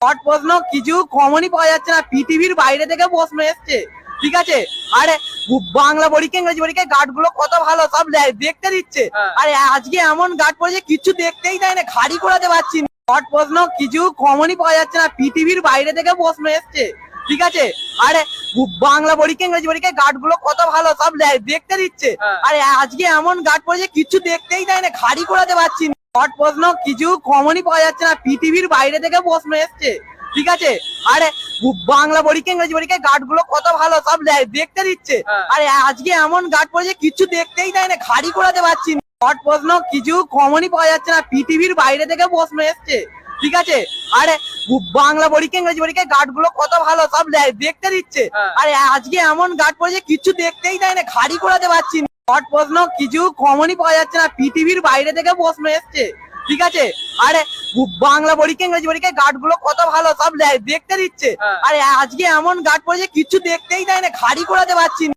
Hot প্রশ্ন কিছু কমনই পাওয়া যাচ্ছে না, পৃথিবীর বাইরে থেকে প্রশ্ন এসছে, ঠিক আছে। আরে বাংলা পরীক্ষা ইংরেজি পরীক্ষায় গার্ড গুলো কত ভালো, সব দেখতে দিচ্ছে। আরে আজকে এমন গার্ড পড়েছে কিচ্ছু দেখতেই দেয় না, খাড়ি করাতে পারছি না। হট প্রশ্ন কিছু কমনই পাওয়া যাচ্ছে না, পৃথিবীর বাইরে থেকে প্রশ্ন এসছে, ঠিক আছে। আরে বাংলা পরীক্ষা ইংরেজি পরীক্ষায় গার্ড গুলো কত ভালো, সব দেখতে দিচ্ছে। আরে আজকে এমন গার্ড পড়েছে কিচ্ছু দেখতেই দেয় না, খাড়ি করাতে পারছি না। হট প্রশ্ন কিছু কমনই পাওয়া যাচ্ছে না, পৃথিবীর বাইরে থেকে প্রশ্ন এসছে, ঠিক আছে। আরে বাংলা পরীক্ষা ইংরেজি পরীক্ষায় গার্ড গুলো কত ভালো, সব দেখতে দিচ্ছে। আরে আজকে এমন গার্ড পড়েছে কিচ্ছু দেখতেই দেয় না, খাড়ি করাতে পারছি না। হট প্রশ্ন কিছু কমনই পাওয়া যাচ্ছে না, পৃথিবীর বাইরে থেকে প্রশ্ন এসছে, ঠিক আছে। আরে বাংলা পরীক্ষা ইংরেজি পরীক্ষায় গার্ড গুলো কত ভালো, সব দেখতে দিচ্ছে। আরে আজকে এমন গার্ড পড়েছে কিচ্ছু দেখতেই দেয় না, খাড়ি করাতে পারছি না। হট প্রশ্ন কিছু কমনই পাওয়া যাচ্ছে না, পৃথিবীর বাইরে থেকে প্রশ্ন এসছে, ঠিক আছে। আরে বাংলা পরীক্ষা ইংরেজি পরীক্ষায় গার্ড গুলো কত ভালো, সব দেখতে দিচ্ছে। আরে আজকে এমন গার্ড পড়েছে কিচ্ছু দেখতেই দেয় না, খাড়ি করাতে পারছি না।